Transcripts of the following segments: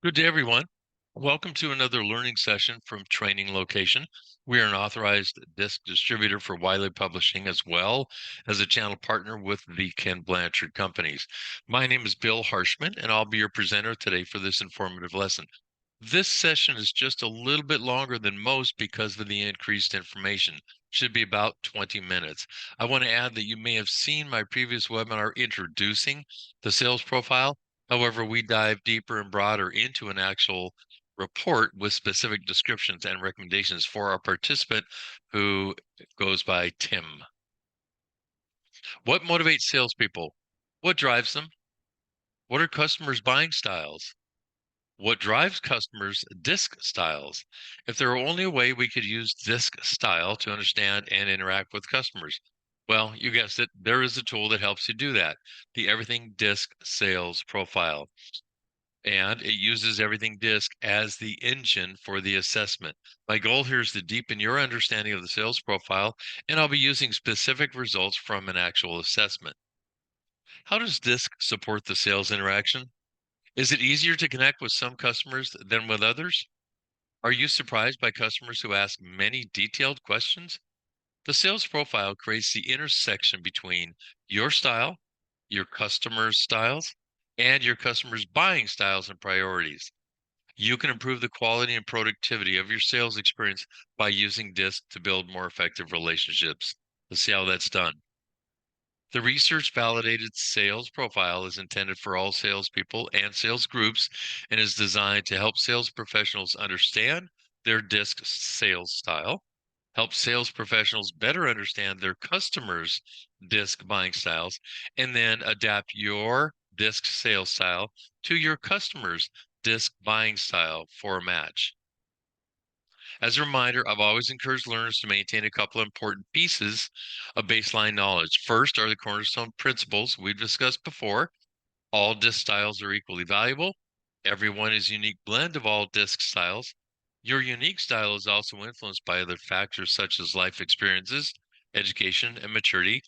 Good day, everyone. Welcome to another learning session from Training Location. We are an authorized disc distributor for Wiley Publishing as well as a channel partner with the Ken Blanchard Companies. My name is Bill Harshman, and I'll be your presenter today for this informative lesson. This session is just a little bit longer than most because of the increased information. Should be about 20 minutes. I want to add that you may have seen my previous webinar introducing the sales profile. However, we dive deeper and broader into an actual report with specific descriptions and recommendations for our participant who goes by Tim. What motivates salespeople? What drives them? What are customers' buying styles? What drives customers' DiSC styles? If there were only a way we could use DiSC style to understand and interact with customers, well, you guessed it, there is a tool that helps you do that, the Everything DiSC Sales Profile. And it uses Everything DiSC as the engine for the assessment. My goal here is to deepen your understanding of the sales profile, and I'll be using specific results from an actual assessment. How does DiSC support the sales interaction? Is it easier to connect with some customers than with others? Are you surprised by customers who ask many detailed questions? The sales profile creates the intersection between your style, your customers' styles, and your customers' buying styles and priorities. You can improve the quality and productivity of your sales experience by using DiSC to build more effective relationships. Let's see how that's done. The research validated sales profile is intended for all salespeople and sales groups and is designed to help sales professionals understand their DiSC sales style, help sales professionals better understand their customers' DiSC buying styles, and then adapt your DiSC sales style to your customers' DiSC buying style for a match. As a reminder, I've always encouraged learners to maintain a couple of important pieces of baseline knowledge. First are the cornerstone principles we've discussed before. All DiSC styles are equally valuable. Everyone is a unique blend of all DiSC styles. Your unique style is also influenced by other factors such as life experiences, education, and maturity.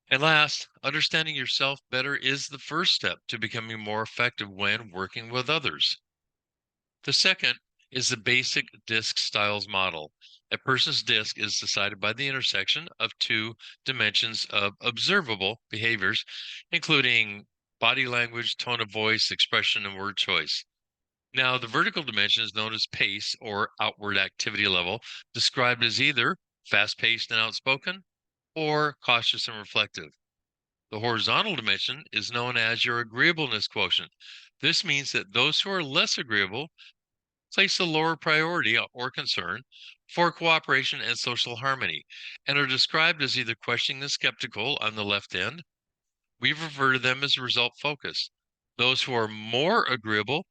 And last, understanding yourself better is the first step to becoming more effective when working with others. The second is the basic DiSC styles model. A person's DiSC is decided by the intersection of two dimensions of observable behaviors, including body language, tone of voice, expression, and word choice. Now, the vertical dimension is known as pace or outward activity level, described as either fast-paced and outspoken or cautious and reflective. The horizontal dimension is known as your agreeableness quotient. This means that those who are less agreeable place a lower priority or concern for cooperation and social harmony, and are described as either questioning and skeptical on the left end. We refer to them as result focused. Those who are more agreeable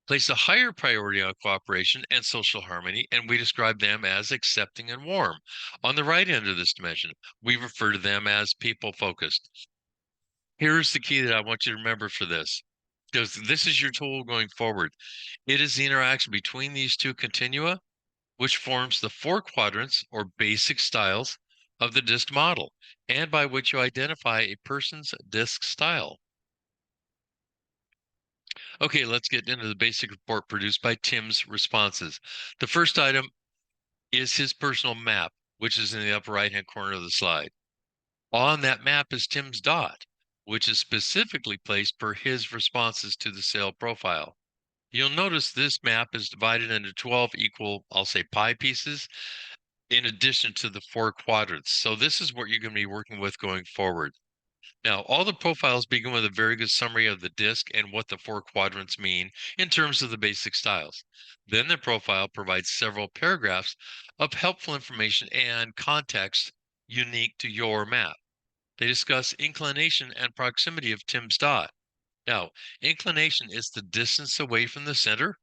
place a higher priority on cooperation and social harmony, and we describe them as accepting and warm. On the right end of this dimension, we refer to them as people focused. Here's the key that I want you to remember for this, because this is your tool going forward. It is the interaction between these two continua which forms the four quadrants or basic styles of the DiSC model, and by which you identify a person's DiSC style. Okay, let's get into the basic report produced by Tim's responses. The first item is his personal map, which is in the upper right-hand corner of the slide. On that map is Tim's dot, which is specifically placed per his responses to the sale profile. You'll notice this map is divided into 12 equal, I'll say, pie pieces, in addition to the four quadrants. So this is what you're going to be working with going forward. Now, all the profiles begin with a very good summary of the DiSC and what the four quadrants mean in terms of the basic styles. Then the profile provides several paragraphs of helpful information and context unique to your map. They discuss inclination and proximity of Tim's dot. Now, inclination is the distance away from the center,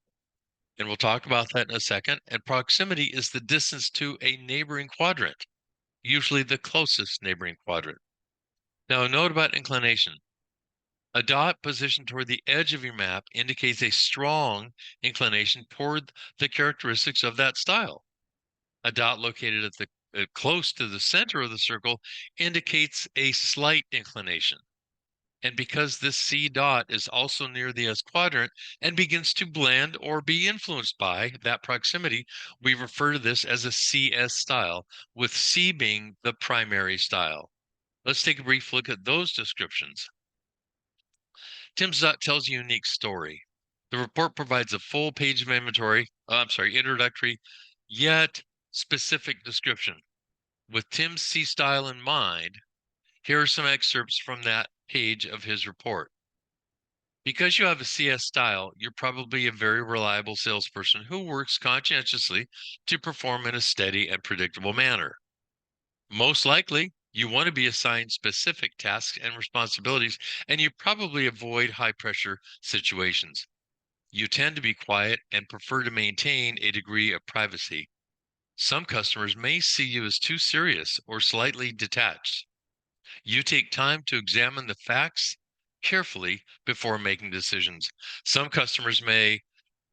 and we'll talk about that in a second. And proximity is the distance to a neighboring quadrant, usually the closest neighboring quadrant. Now, a note about inclination. A dot positioned toward the edge of your map indicates a strong inclination toward the characteristics of that style. A dot located at the close to the center of the circle indicates a slight inclination. And because this C dot is also near the S quadrant and begins to blend or be influenced by that proximity, we refer to this as a CS style, with C being the primary style. Let's take a brief look at those descriptions. Tim's dot tells a unique story. The report provides a full page of introductory, yet specific description. With Tim's C style in mind, here are some excerpts from that page of his report. Because you have a CS style, you're probably a very reliable salesperson who works conscientiously to perform in a steady and predictable manner. Most likely, you want to be assigned specific tasks and responsibilities, and you probably avoid high pressure situations. You tend to be quiet and prefer to maintain a degree of privacy. Some customers may see you as too serious or slightly detached. You take time to examine the facts carefully before making decisions. Some customers may,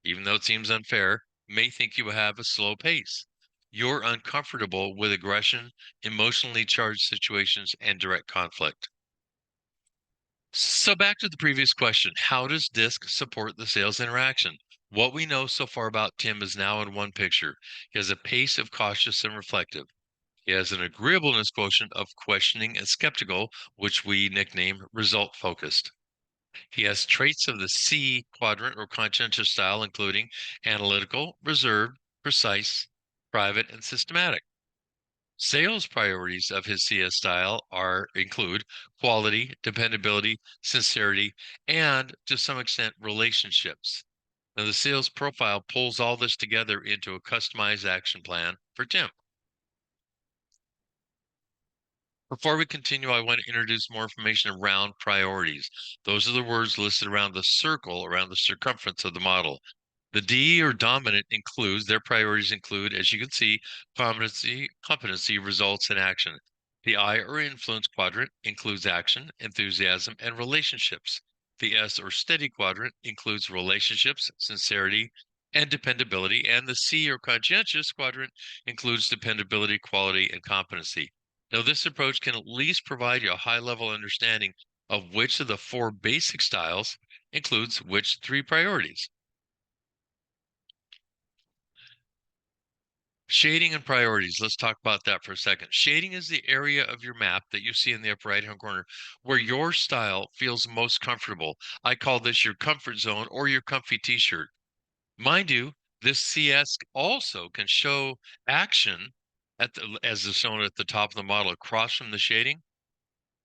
even though it seems unfair, may think you have a slow pace. You're uncomfortable with aggression, emotionally charged situations, and direct conflict. So back to the previous question, how does DiSC support the sales interaction? What we know so far about Tim is now in one picture. He has a pace of cautious and reflective. He has an agreeableness quotient of questioning and skeptical, which we nickname result focused. He has traits of the C quadrant or conscientious style, including analytical, reserved, precise, private, and systematic. Sales priorities of his CS style include quality, dependability, sincerity, and to some extent relationships. Now, the sales profile pulls all this together into a customized action plan for Tim. Before we continue, I want to introduce more information around priorities. Those are the words listed around the circle, around the circumference of the model. The D or dominant their priorities include, as you can see, competency, results, and action. The I or influence quadrant includes action, enthusiasm, and relationships. The S or steady quadrant includes relationships, sincerity, and dependability. And the C or conscientious quadrant includes dependability, quality, and competency. Now, this approach can at least provide you a high-level understanding of which of the four basic styles includes which three priorities. Shading and priorities. Let's talk about that for a second. Shading is the area of your map that you see in the upper right-hand corner where your style feels most comfortable. I call this your comfort zone or your comfy t-shirt. Mind you, this CS also can show action as is shown at the top of the model across from the shading.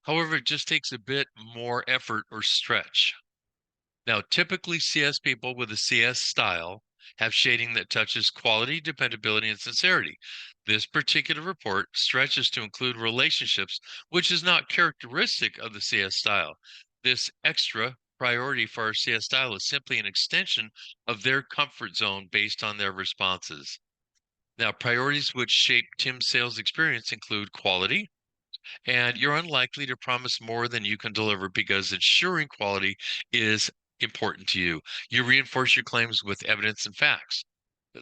However, it just takes a bit more effort or stretch. Now, typically CS people with a CS style have shading that touches quality, dependability, and sincerity. This particular report stretches to include relationships, which is not characteristic of the CS style. This extra priority for our CS style is simply an extension of their comfort zone based on their responses. Now, priorities which shape Tim's sales experience include quality, and you're unlikely to promise more than you can deliver because ensuring quality is important to you. You reinforce your claims with evidence and facts.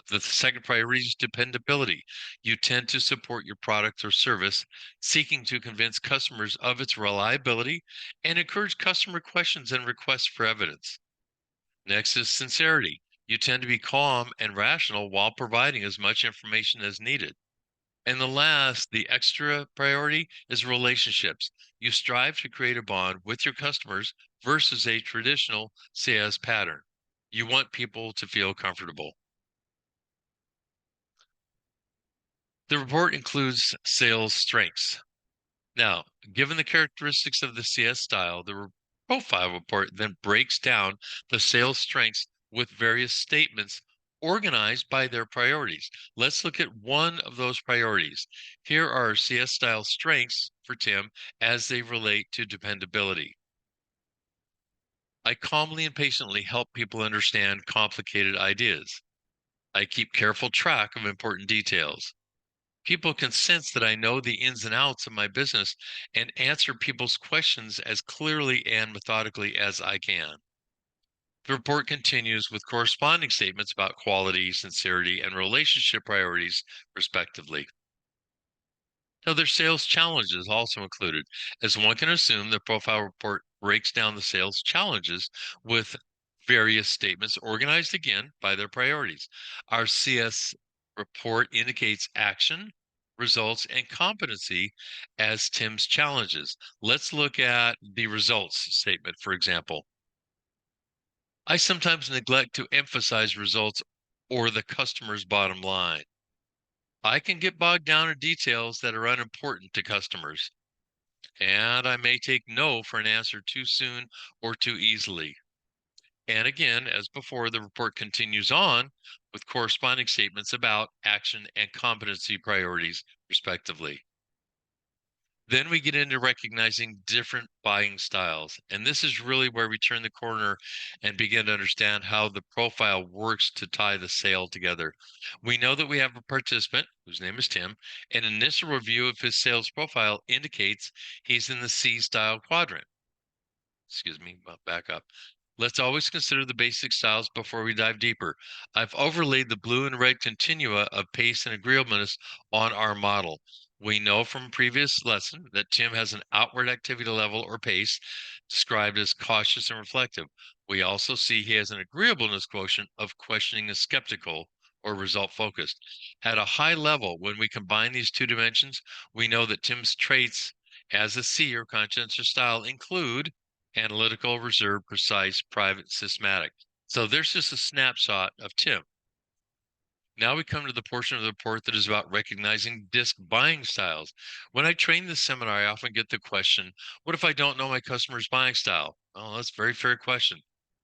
The second priority is dependability. You tend to support your product or service, seeking to convince customers of its reliability and encourage customer questions and requests for evidence. Next is sincerity. You tend to be calm and rational while providing as much information as needed. And the extra priority is relationships. You strive to create a bond with your customers versus a traditional sales pattern. You want people to feel comfortable. The report includes sales strengths. Now, given the characteristics of the CS style, the profile report then breaks down the sales strengths with various statements organized by their priorities. Let's look at one of those priorities. Here are CS style strengths for Tim as they relate to dependability. I calmly and patiently help people understand complicated ideas. I keep careful track of important details. People can sense that I know the ins and outs of my business and answer people's questions as clearly and methodically as I can. The report continues with corresponding statements about quality, sincerity, and relationship priorities, respectively. Now, there's sales challenges also included, as one can assume the profile report breaks down the sales challenges with various statements organized again by their priorities. Our CS report indicates action, results, and competency as Tim's challenges. Let's look at the results statement, for example. I sometimes neglect to emphasize results or the customer's bottom line. I can get bogged down in details that are unimportant to customers, and I may take no for an answer too soon or too easily. And again, as before, the report continues on with corresponding statements about action and competency priorities, respectively. Then we get into recognizing different buying styles. And this is really where we turn the corner and begin to understand how the profile works to tie the sale together. We know that we have a participant whose name is Tim. An initial review of his sales profile indicates he's in the C style quadrant. Excuse me, back up. Let's always consider the basic styles before we dive deeper. I've overlaid the blue and red continua of pace and agreeableness on our model. We know from a previous lesson that Tim has an outward activity level or pace described as cautious and reflective. We also see he has an agreeableness quotient of questioning and skeptical or result focused. At a high level, when we combine these two dimensions, we know that Tim's traits as a C or conscientious style include analytical, reserved, precise, private, systematic. So there's just a snapshot of Tim. Now we come to the portion of the report that is about recognizing DiSC buying styles. When I train this seminar, I often get the question, what if I don't know my customer's buying style? Oh, that's a very fair question.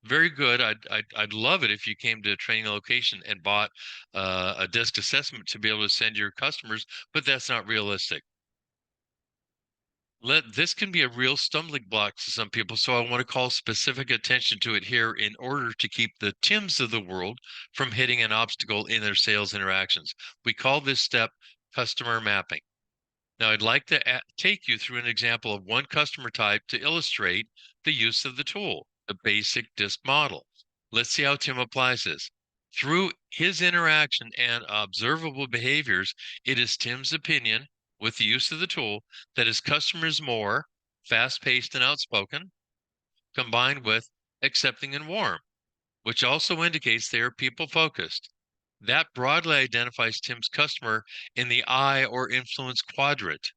Very good. I'd love it if you came to a training location and bought a DiSC assessment to be able to send your customers, but that's not realistic. This can be a real stumbling block to some people, so I want to call specific attention to it here in order to keep the Tims of the world from hitting an obstacle in their sales interactions. We call this step customer mapping. Now, I'd like to take you through an example of one customer type to illustrate the use of the tool, the basic DiSC model. Let's see how Tim applies this. Through his interaction and observable behaviors, it is Tim's opinion, with the use of the tool, that his customer is more fast-paced and outspoken, combined with accepting and warm, which also indicates they are people-focused. That broadly identifies Tim's customer in the I or influence quadrant,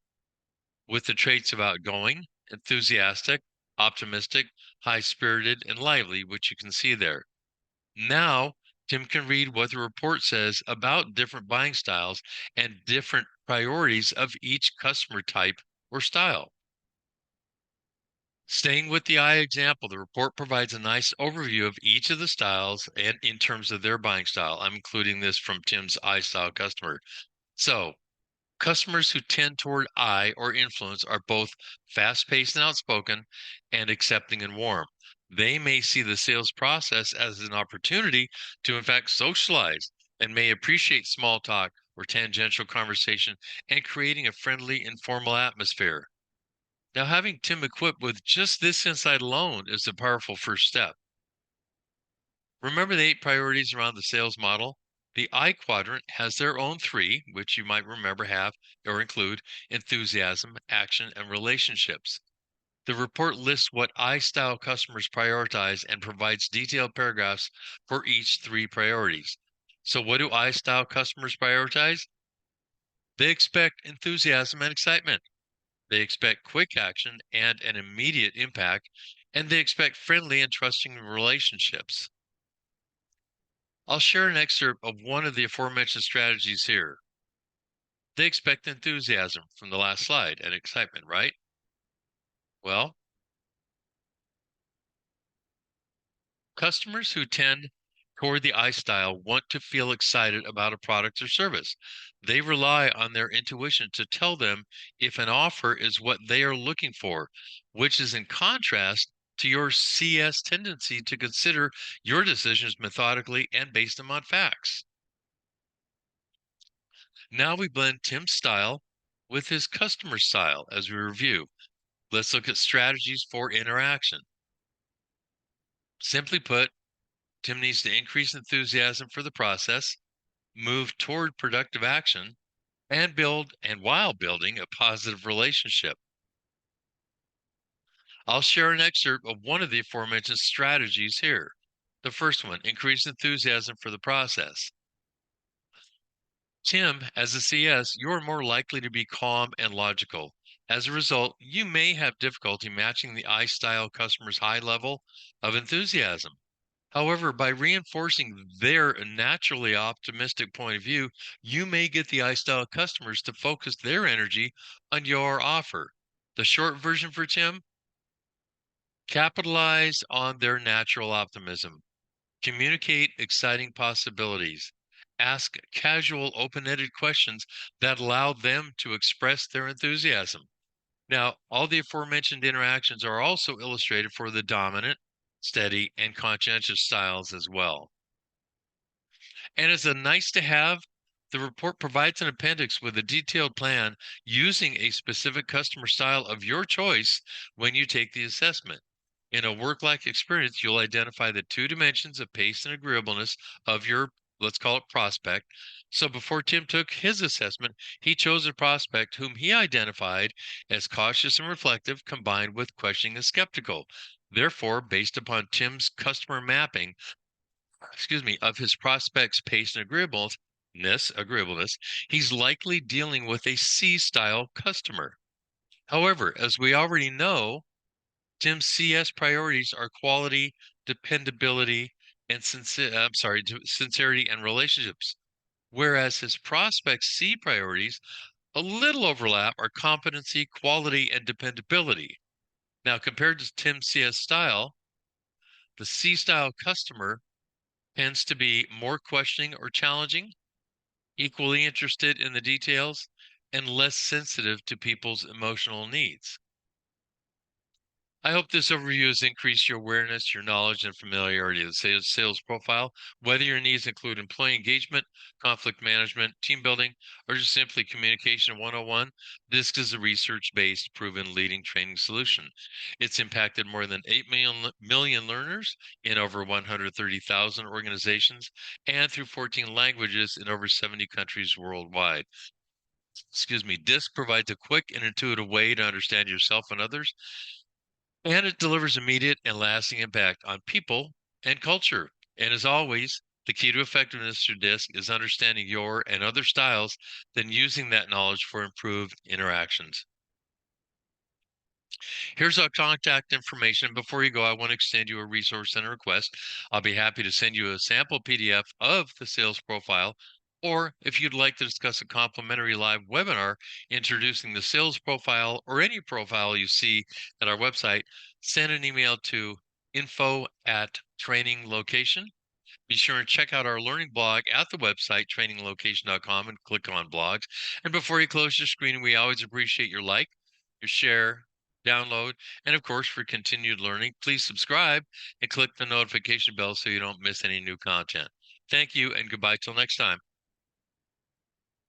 with the traits of outgoing, enthusiastic, optimistic, high-spirited, and lively, which you can see there. Now, Tim can read what the report says about different buying styles and different priorities of each customer type or style. Staying with the I example, the report provides a nice overview of each of the styles and in terms of their buying style. I'm including this from Tim's I style customer. So, customers who tend toward I or influence are both fast-paced and outspoken and accepting and warm. They may see the sales process as an opportunity to, in fact, socialize and may appreciate small talk or tangential conversation and creating a friendly, informal atmosphere. Now, having Tim equipped with just this insight alone is a powerful first step. Remember the 8 priorities around the sales model? The I quadrant has their own 3, which you might remember have or include enthusiasm, action, and relationships. The report lists what I style customers prioritize and provides detailed paragraphs for each 3 priorities. So, what do I style customers prioritize? They expect enthusiasm and excitement. They expect quick action and an immediate impact, and they expect friendly and trusting relationships. I'll share an excerpt of one of the aforementioned strategies here. They expect enthusiasm from the last slide and excitement, right? Well, customers who tend toward the I style want to feel excited about a product or service. They rely on their intuition to tell them if an offer is what they are looking for, which is in contrast to your CS tendency to consider your decisions methodically and base them on facts. Now we blend Tim's style with his customer style as we review. Let's look at strategies for interaction. Simply put, Tim needs to increase enthusiasm for the process, move toward productive action, and while building a positive relationship. I'll share an excerpt of one of the aforementioned strategies here. The first one, increase enthusiasm for the process. Tim, as a CS, you're more likely to be calm and logical. As a result, you may have difficulty matching the I-style customer's high level of enthusiasm. However, by reinforcing their naturally optimistic point of view, you may get the I-style customers to focus their energy on your offer. The short version for Tim, capitalize on their natural optimism. Communicate exciting possibilities. Ask casual, open ended questions that allow them to express their enthusiasm. Now, all the aforementioned interactions are also illustrated for the dominant, steady, and conscientious styles as well. And as a nice to have, the report provides an appendix with a detailed plan using a specific customer style of your choice when you take the assessment. In a work-like experience, you'll identify the two dimensions of pace and agreeableness of your, let's call it prospect. So before Tim took his assessment, he chose a prospect whom he identified as cautious and reflective, combined with questioning and skeptical. Therefore, based upon Tim's customer mapping, of his prospect's pace and agreeableness, he's likely dealing with a C-style customer. However, as we already know, Tim's CS priorities are quality, dependability, and sincerity and relationships, whereas his prospect's C priorities, a little overlap, are competency, quality, and dependability. Now, compared to Tim's CS style, the C style customer tends to be more questioning or challenging, equally interested in the details, and less sensitive to people's emotional needs. I hope this overview has increased your awareness, your knowledge, and familiarity of the sales profile, whether your needs include employee engagement, conflict management, team building, or just simply communication 101. This is a research-based, proven leading training solution. It's impacted more than 8 million learners in over 130,000 organizations and through 14 languages in over 70 countries worldwide. DiSC provides a quick and intuitive way to understand yourself and others, and it delivers immediate and lasting impact on people and culture. And as always, the key to effectiveness through DiSC is understanding your and other styles, then using that knowledge for improved interactions. Here's our contact information. Before you go, I want to extend you a resource and a request. I'll be happy to send you a sample PDF of the sales profile, or if you'd like to discuss a complimentary live webinar introducing the sales profile or any profile you see at our website, send an email to info@traininglocation. Be sure and check out our learning blog at the website, traininglocation.com, and click on blogs. And before you close your screen, we always appreciate your like, your share, download, and of course, for continued learning, please subscribe and click the notification bell so you don't miss any new content. Thank you and goodbye till next time.